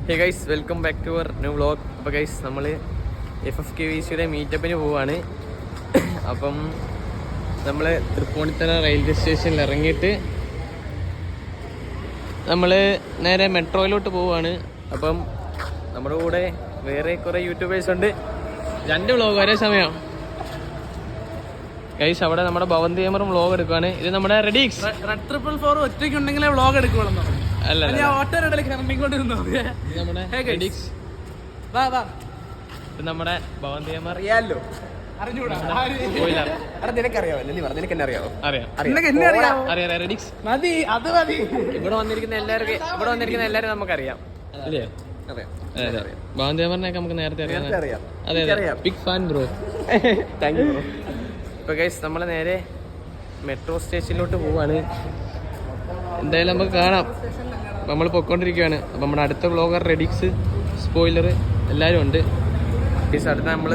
Hey guys, welcome back to our new vlog. അപ്പോൾ guys, നമ്മൾ FFKVCയുടെ മീറ്റപ്പിന് പോവാണ്. അപ്പം നമ്മൾ തൃപ്പൂണിത്തറ റെയിൽവേ സ്റ്റേഷനിൽ ഇറങ്ങിയിട്ട് നമ്മൾ നേരെ മെട്രോയിലോട്ട് പോവുകയാണ്. അപ്പം നമ്മുടെ കൂടെ വേറെ കുറേ യൂട്യൂബേഴ്സ് ഉണ്ട്. 2 വ്ളോഗ് ഒരേ സമയം. ഗൈസ്, അവിടെ നമ്മുടെ ഭവന്തി ഗെയിമറും വ്ളോഗ് എടുക്കുകയാണ്. ഇത് നമ്മുടെ റെഡിക്സ് 444 ഒറ്റയ്ക്കുണ്ടെങ്കിലേ വ്ളോഗ് എടുക്കുവാണെന്നോ? അല്ല, നമ്മുടെ ഭവന്തി ഗെയിമർ അറിയാലോ, അറിഞ്ഞൂടാ. ഇവിടെ വന്നിരിക്കുന്ന എല്ലാവരും നമുക്കറിയാം. ഭവന്തി ഗെയിമറിനെയൊക്കെ നമുക്ക് നേരത്തെ അറിയാം. അതെ, big fan bro. Thank you bro. ഇപ്പൊ ഗൈസ്, നമ്മള് നേരെ മെട്രോ സ്റ്റേഷനിലോട്ട് പോവാണ്. എന്തായാലും നമുക്ക് കാണാം. നമ്മൾ പൊയ്ക്കൊണ്ടിരിക്കുകയാണ്. അപ്പം നമ്മുടെ അടുത്ത വ്ളോഗർ റെഡിക്സ്, സ്പോയിലർ എല്ലാവരും ഉണ്ട്. ഗൈസ്, അടുത്ത നമ്മൾ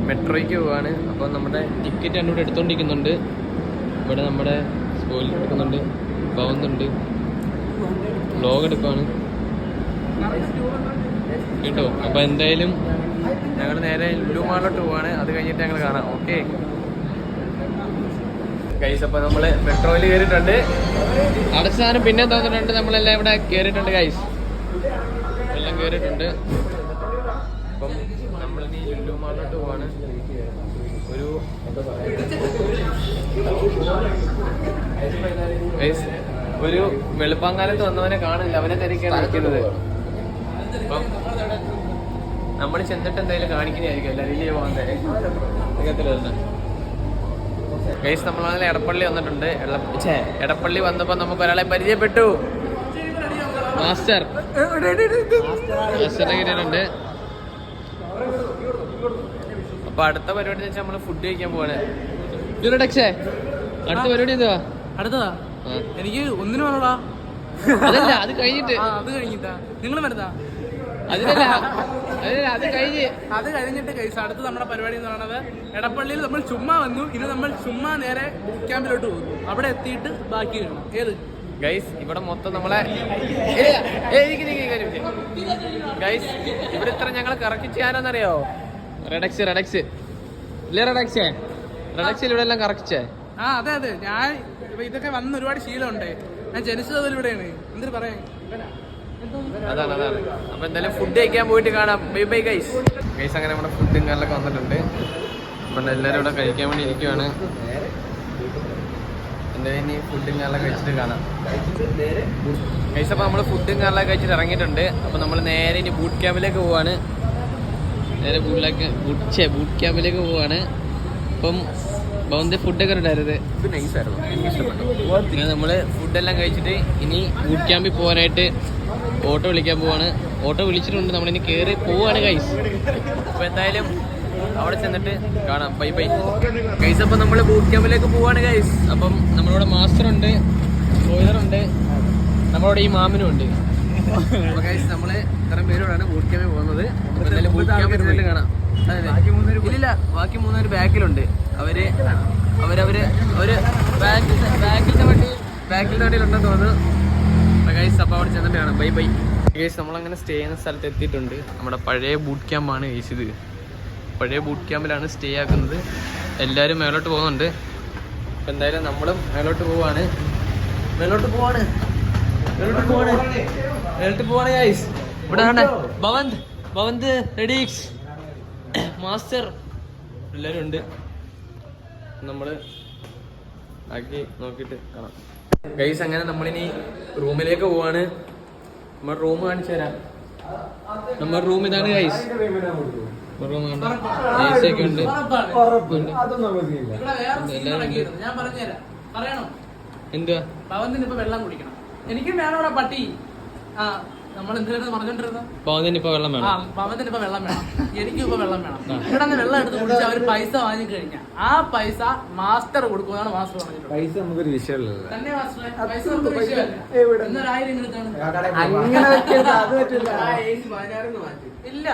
മെട്രോയ്ക്ക് പോവാണ്. അപ്പം നമ്മുടെ ടിക്കറ്റ് രണ്ടുകൂടെ എടുത്തോണ്ടിരിക്കുന്നുണ്ട്. ഇവിടെ നമ്മുടെ സ്പോയിലർ എടുക്കുന്നുണ്ട്, പോകുന്നുണ്ട്, വ്ളോഗ് എടുക്കുവാണ് കേട്ടോ. അപ്പം എന്തായാലും ഞങ്ങൾ നേരെ ലുലു മാളിലോട്ട് പോവാണ്. അത് കഴിഞ്ഞിട്ട് ഞങ്ങൾ കാണാം. ഓക്കെ ഗൈസ്, അപ്പോൾ നമ്മൾ മെട്രോയിൽ കയറിയിട്ടുണ്ട്. അവസാനം പിന്നെ തോന്നിട്ടുണ്ട് നമ്മളെല്ലാം ഇവിടെ കയറിയിട്ടുണ്ട് ഗൈസ്, എല്ലാം കയറിയിട്ടുണ്ട്. അപ്പം നമ്മളിനി ലുലു മാളിലോട്ട് പോവാണ്. ഒരു വെളുപ്പാങ്കാലത്ത് വന്നവനെ കാണില്ല, അവനെ തിരക്കാണ് നിൽക്കുന്നത്. അപ്പം നമ്മൾ ചെന്നിട്ട് എന്തായാലും കാണിക്കുന്നതായിരിക്കും. എല്ലാവരും പോകുന്നത് ഗൈസ്. നമ്മളാണെങ്കിൽ എടപ്പള്ളി വന്നിട്ടുണ്ട്. എടപ്പള്ളി വന്നപ്പോൾ നമുക്ക് ഒരാളെ പരിചയപ്പെട്ടു. മാസ്റ്ററിനെ കിട്ടിയിട്ടുണ്ട്. അപ്പൊ അടുത്ത പരിപാടി വെച്ചാൽ നമ്മള് ഫുഡ് കഴിക്കാൻ പോവാണ്. അടുത്ത പരിപാടി എന്തുവാ? അടുത്തതാ എനിക്ക് ഒന്നിനു വേണോടാ. അതല്ല, അത് കഴിഞ്ഞിട്ടാ നിങ്ങൾ വരുന്നതാ. അത് കഴിഞ്ഞിട്ട് കൈസ് അടുത്ത് നമ്മുടെ പരിപാടി എന്ന് പറയുന്നത് എടപ്പള്ളിയിൽ നമ്മൾ ചുമ്മാ വന്നു. ഇനി നമ്മൾ ചുമ്മാ നേരെ ബുക്ക് ക്യാമ്പിലോട്ട് പോകുന്നു. അവിടെ എത്തിയിട്ട് ബാക്കി കാണാം. ഏത് ഗൈസ്, ഇവിടെ മൊത്തം നമ്മളെ ഗൈസ്, ഇവിടെ ഇത്ര ഞങ്ങൾ കറക്റ്റ് ചെയ്യാനെന്നറിയോ? റെഡക്സ് ഇവിടെ എല്ലാം കറക്റ്റ്. അതെ. ഞാൻ ഇതൊക്കെ വന്ന് ഒരുപാട് ശീലമുണ്ട്. ഞാൻ ജനിച്ചത് ഇവിടെയാണ്. എന്തിനു പറയാൻ. അതാണ്. അപ്പൊ എന്തായാലും ഫുഡ് കഴിക്കാൻ പോയിട്ട് കാണാം. Bye guys. ഗൈസ്, അങ്ങനെ നമ്മുടെ ഫുഡും കാര്യങ്ങളൊക്കെ വന്നിട്ടുണ്ട്. അപ്പൊ എല്ലാവരും ഇവിടെ കഴിക്കാൻ വേണ്ടി ഇരിക്കുവാണ്. എന്തായാലും ഇനി ഫുഡും കാര്യങ്ങളൊക്കെ കഴിച്ചിട്ട് കാണാം ഗൈസ്. അപ്പൊ നമ്മള് ഫുഡും കാര്യങ്ങളൊക്കെ കഴിച്ചിട്ട് ഇറങ്ങിയിട്ടുണ്ട്. അപ്പൊ നമ്മൾ നേരെ ഇനി ബൂട്ട് ക്യാമ്പിലേക്ക് പോവാണ്. ബൂട്ട് ക്യാമ്പിലേക്ക് പോവാണ്. അപ്പം ഭവന്തി ഫുഡൊക്കെ ഉണ്ടായിരുന്നത് നൈസായിരുന്നു, എനിക്ക് ഇഷ്ടപ്പെട്ടു. നമ്മള് ഫുഡെല്ലാം കഴിച്ചിട്ട് ഇനി ബൂട്ട് ക്യാമ്പിൽ പോകാനായിട്ട് ഓട്ടോ വിളിക്കാൻ പോവാണ്. ഓട്ടോ വിളിച്ചിട്ടുണ്ട്. നമ്മളിനി കയറി പോവാണ് ഗൈസ്. അപ്പൊ എന്തായാലും അവിടെ ചെന്നിട്ട് കാണാം. Bye guys. അപ്പൊ നമ്മള് ബൂട്ട് ക്യാമ്പിലേക്ക് പോവാണ് ഗൈസ്. അപ്പം നമ്മളിവിടെ മാസ്റ്റർ ഉണ്ട്, സ്പോയിലറുണ്ട്, നമ്മളോട് ഈ മാമനും ഉണ്ട്. അപ്പൊ ഗൈസ്, നമ്മള് ഇത്രയും പേരോടാണ് ബൂട്ട് ക്യാമ്പിൽ പോകുന്നത്. എന്തായാലും ബൂട്ട് ക്യാമ്പിൽ കാണാം. ഇല്ല, ബാക്കി 3 പേര് ബാക്കിലുണ്ട്. അവര് ബാക്കിലത്തെ വണ്ടിയിലുണ്ടെന്ന് തോന്നുന്നു. ഗൈസ്, അപ്പോൾ അവിടെ ചെന്നിട്ട് കാണാം. Bye guys. നമ്മളങ്ങനെ സ്റ്റേ ചെയ്യുന്ന സ്ഥലത്ത് എത്തിയിട്ടുണ്ട്. നമ്മുടെ പഴയ ബൂട്ട് ക്യാമ്പാണ് ഗൈസ് ഇത്. പഴയ ബൂട്ട് ക്യാമ്പിലാണ് സ്റ്റേ ആക്കുന്നത്. എല്ലാവരും മേലോട്ട് പോകുന്നുണ്ട്. അപ്പം എന്തായാലും നമ്മളും മേലോട്ട് പോവാണ് ഗൈസ്. ഇവിടെ ആണ് ഭവന്ത് റെഡീക്സ്, മാസ്റ്റർ എല്ലാവരും ഉണ്ട്. നമ്മൾ ആക്കി നോക്കിയിട്ട് കാണാം ഗൈസ്. അങ്ങനെ നമ്മളിനി റൂമിലേക്ക് പോവാണ്. നമ്മുടെ റൂം കാണിച്ചു തരാം. നമ്മുടെ റൂം ഇതാണ് ഗൈസ്. റൂം കണ്ടോ, AC ഒക്കെ ഉണ്ട്. എന്തുവാ ഇപ്പൊ വെള്ളം കുടിക്കണം. എനിക്കും വേണം പട്ടി. പവന്തിന് ഇപ്പൊ വെള്ളം വേണം. പവന്തിന് വെള്ളം വേണം. എനിക്കും ഇപ്പൊ വെള്ളം വേണം. ഇവിടെ നിന്ന് വെള്ളം എടുത്ത് കുടിച്ച് അവര് പൈസ വാങ്ങി കഴിഞ്ഞാൽ ആ പൈസ മാസ്റ്റർ കൊടുക്കുമെന്നാണ് മാസ്റ്റർ പറഞ്ഞിട്ടുള്ളത്. പൈസ നമുക്കൊരു വിഷയമല്ല. തന്നെ മാസ്റ്റർ പൈസ നമുക്കൊരു വിഷയമല്ല. എന്നൊരു 1000 എടുക്കാണ്. ഇല്ല,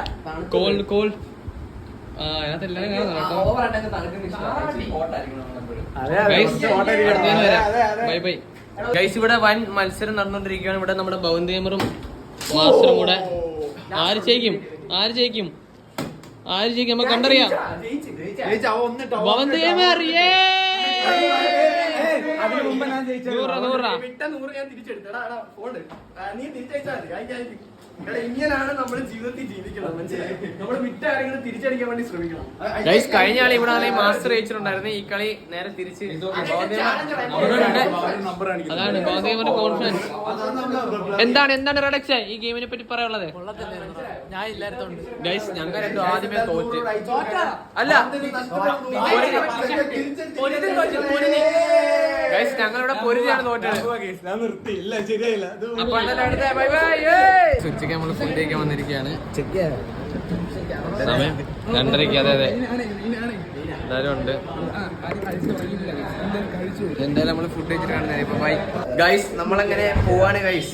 കോൾഡ് അതിനകത്തെല്ലാം ബൈ ഗൈസ്. ഇവിടെ വൻ മത്സരം നടന്നുകൊണ്ടിരിക്കുകയാണ്. ഇവിടെ നമ്മുടെ ഭവന്തി ഗെയിമറും മാസ്റ്ററും കൂടെ. ആര് ജയിക്കും നമുക്ക് കണ്ടറിയാം. ഭവന്തേമർ, ഇങ്ങനെയാണ് നമ്മൾ ജീവിതത്തിൽ ജീവിക്കണം. നമ്മൾ വിറ്റാരെങ്കിലും തിരിച്ചടിക്കാൻ വേണ്ടി ശ്രമിക്കണം. കഴിഞ്ഞ കളി ഇവിടെ മാസ്റ്റർ ജയിച്ചിട്ടുണ്ടായിരുന്നു. ഈ കളി നേരെ തിരിച്ച് അതാണ് ഭവന്തേമറിന്റെ കോൺഫിഡൻസ്. എന്താണ് റെഡക്സ് ഈ ഗെയിമിനെ പറ്റി പറയാനുള്ളത്? ഞാൻ ഇല്ലായിരുന്നോണ്ട് ഗൈസ് ഞങ്ങൾ രണ്ടും ആദ്യമേ തോറ്റ്. അല്ല ഗൈസ് ഞങ്ങളിവിടെ പൊരുതിയാണ് തോറ്റത്. അപ്പൊ ബൈ ബൈ. ഉച്ചയ്ക്ക് നമ്മള് ഫുഡ് കഴിക്കാൻ വന്നിരിക്കുകയാണ്. സമയം 2:30. അതെ എല്ലാരും ഉണ്ട്. എന്തായാലും നമ്മള് ഫുഡ് കഴിച്ചിട്ട് കാണുന്നത്. ഇപ്പൊ ബൈ ഗൈസ്. നമ്മളങ്ങനെ പോവാണ് ഗൈസ്.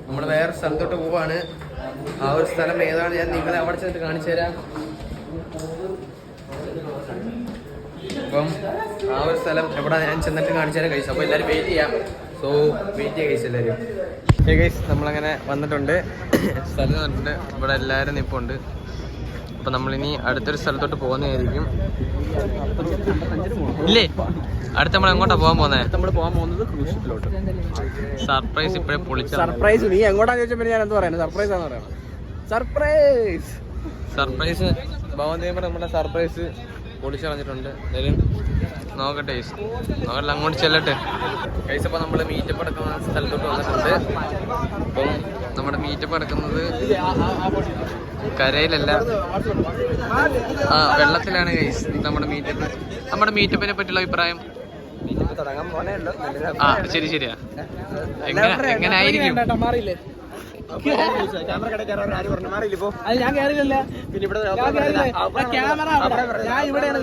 നമ്മള് വേറെ സ്ഥലത്തോട്ട് പോവാണ്. ആ ഒരു സ്ഥലം ഏതാണ് ഞാൻ നിങ്ങളെ അവിടെ ചെന്നിട്ട് കാണിച്ചു തരാം. അപ്പം ആ ഒരു സ്ഥലം എവിടെ ഞാൻ ചെന്നിട്ട് കാണിച്ചു തരാം ഗൈസ്. അപ്പൊ എല്ലാരും വെയിറ്റ് ചെയ്യാം. സോ വെയിറ്റ് ചെയ്യാം ഗൈസ് എല്ലാരും. ഗൈസ് നമ്മളങ്ങനെ വന്നിട്ടുണ്ട്. സ്ഥലം വന്നിട്ടുണ്ട്. ഇവിടെ എല്ലാവരും നിൽപ്പുണ്ട്. അപ്പം നമ്മളിനി അടുത്തൊരു സ്ഥലത്തോട്ട് പോകുന്നതായിരിക്കും. ഇല്ലേ അടുത്ത് നമ്മൾ എങ്ങോട്ടാ പോകാൻ പോകുന്നത്? നമ്മൾ പോകാൻ പോകുന്നത് ക്രൂസിലോട്ട്. സർപ്രൈസ് ഇപ്പോഴേ പൊളിച്ച സർപ്രൈസ്. നീ എങ്ങോട്ടാന്ന് ചോദിച്ചപ്പോൾ ഞാൻ എന്താ പറയുന്നത്? സർപ്രൈസ് ആണെന്ന് പറയണം. സർപ്രൈസ് ഭവന്തേമർ നമ്മുടെ സർപ്രൈസ് പൊളിച്ചു കളഞ്ഞിട്ടുണ്ട്. എന്തായാലും നോക്കട്ടെ ഗൈസ്. നോക്കട്ടെ അങ്ങോട്ട് ചെല്ലട്ടെ ഗൈസ്. അപ്പോൾ നമ്മൾ മീറ്റപ്പ് എടുക്കുന്ന സ്ഥലത്തോട്ട് വന്നിട്ടുണ്ട്. അപ്പം നമ്മുടെ മീറ്റപ്പ് എടുക്കുന്നത് കരയിലല്ല, വെള്ളത്തിലാണ് ഗൈസ്. നമ്മുടെ മീറ്റപ്പിനെ പറ്റിയുള്ള അഭിപ്രായം? ശരിയാ. എങ്ങനെ ആയിരിക്കും? ഞാൻ കേറിയില്ല. ക്യാമറ ഞാൻ ഇവിടെയാണ്.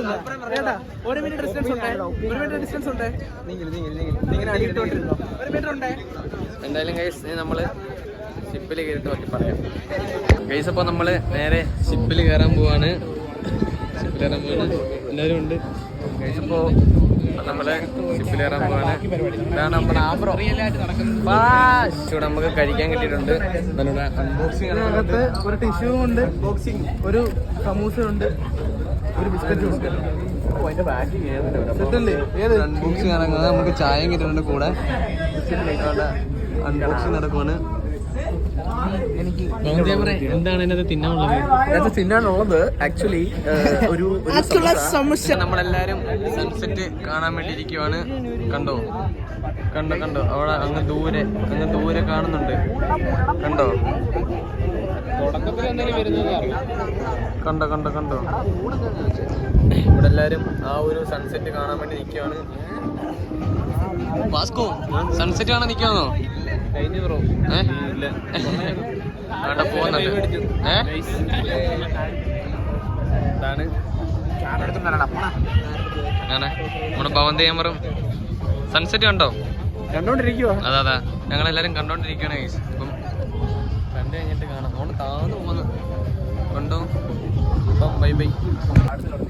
ഒരു മിനിറ്റ് ഡിസ്റ്റൻസ് ഉണ്ട്. എന്തായാലും ഗൈസ് നമ്മള് ഷിപ്പിൽ കയറിയിട്ട് നോക്കി പറയാം ഗൈസ്. അപ്പോൾ നമ്മള് നേരെ ഷിപ്പിൽ കയറാൻ പോവാണ്. എല്ലാവരും ഉണ്ട് ഗൈസ്. ഇപ്പോൾ നമ്മള് ഷിപ്പിൽ കയറാൻ പോവാണ്. ഇതാണ് നമ്മുടെ ആബ്രോ. ഇവിടെ നമുക്ക് കഴിക്കാൻ കിട്ടിയിട്ടുണ്ട്. അൺബോക്സിംഗ്. ഒരു ടിഷ്യൂ ഉണ്ട്, ഒരു സമൂസ ഉണ്ട്, ഒരു ബിസ്ക്കറ്റ് ഉണ്ട്. അൺബോക്സിംഗ് ഇറങ്ങുന്നത് നമുക്ക് ചായയും കിട്ടുന്നുണ്ട് കൂടെ. അൺബോക്സിംഗ് നടക്കുവാണ്. എന്താണ് ഇതിനകത്ത് തിന്നാനുള്ളത്? ആക്ച്വലി ഒരു നമ്മളെല്ലാരും സൺസെറ്റ് കാണാൻ വേണ്ടി ഇരിക്കുവാണ്. കണ്ടോ അവിടെ അങ്ങ് ദൂരെ കാണുന്നുണ്ട്. കണ്ടോ തുടക്കത്തിൽ എന്തെങ്കിലും വരുന്നത്? കണ്ടോ ഇവിടെ എല്ലാരും ആ ഒരു സൺസെറ്റ് കാണാൻ വേണ്ടി നിൽക്കുവാണ്. വാസ്കോ സൺസെറ്റ് കാണാൻ നിൽക്കുവാന്നോ? കഴിഞ്ഞു ബ്രോ. ഇല്ല അവിടെ പോകുന്നുണ്ട്. എന്താണ് അങ്ങനെ നമ്മുടെ ഭവന്തേമറും സൺസെറ്റ് കണ്ടോണ്ടിരിക്കുവാ. അതാ ഞങ്ങളെല്ലാരും കണ്ടോണ്ടിരിക്കുകയാണ് ഗൈസ്. അപ്പം കണ്ടു കഴിഞ്ഞിട്ട് കാണാം. അതുകൊണ്ട് താന്ന് പോകുന്നു കണ്ടോ. അപ്പം ബൈ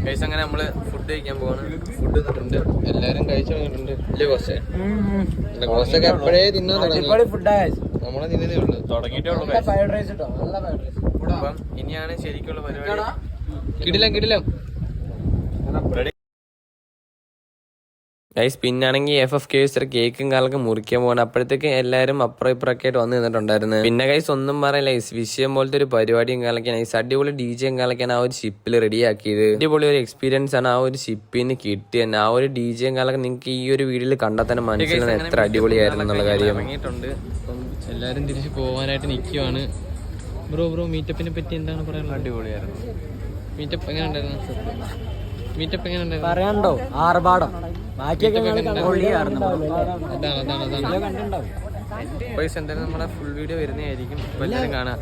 ഗൈസ്. അങ്ങനെ നമ്മള് ഫുഡ് കഴിക്കാൻ പോവാണ്. ഫുഡ് തിന്നിട്ടുണ്ട്. എല്ലാരും കഴിച്ചു തുടങ്ങിയിട്ടുണ്ട്. ഇല്ലേ കുറച്ചൊക്കെ എപ്പോഴേ തിന്നാൻ തുടങ്ങി. നമ്മളെ തിന്നതേ ഉള്ളു, തുടങ്ങിയിട്ടേ ഉള്ളു. അപ്പം ഇനിയാണ് ശരിക്കുള്ള പരിപാടി. കിടിലം ഗൈസ്. പിന്നാണെങ്കിൽ FFK കേക്കും കാലൊക്കെ മുറിക്കാൻ പോകണം. അപ്പോഴത്തേക്ക് എല്ലാവരും അപ്പുറം ഇപ്പുറമൊക്കെ ആയിട്ട് വന്ന് നിന്നിട്ടുണ്ടായിരുന്നു. പിന്നെ ഗൈസ് ഒന്നും പറയില്ല ഗൈസ്. വിഷയം പോലത്തെ ഒരു പരിപാടിയും കാലൊക്കെയാണ് ഗൈസ്. അടിപൊളി DJയും കാലൊക്കെയാണ് ആ ഒരു ഷിപ്പിൽ റെഡിയാക്കിയത്. അടിപൊളി ഒരു എക്സ്പീരിയൻസ് ആണ് ആ ഒരു ഷിപ്പിൽ നിന്ന് കിട്ടിയത്. ആ ഒരു DJയും കാലൊക്കെ നിങ്ങൾക്ക് ഈ ഒരു വീഡിയോയിൽ കണ്ടാൽ തന്നെ മനസ്സിലാണ് എത്ര അടിപൊളിയായിരുന്നു എന്നുള്ള കാര്യം. ഇറങ്ങിയിട്ടുണ്ട്. അപ്പം എല്ലാവരും തിരിച്ച് പോകാനായിട്ട് നിൽക്കുവാണ്. ബ്രോ മീറ്റപ്പിനെ പറ്റി എന്താണ് പറയാനുള്ളത്? അടിപൊളിയായിരുന്നു. മീറ്റപ്പ് എങ്ങനെ ഉണ്ടായിരുന്നു? പറയാനുണ്ടോ? ആർഭാടം. പൈസ എന്തായാലും നമ്മുടെ ഫുൾ വീഡിയോ വരുന്നതായിരിക്കും. എല്ലാവരും കാണാം.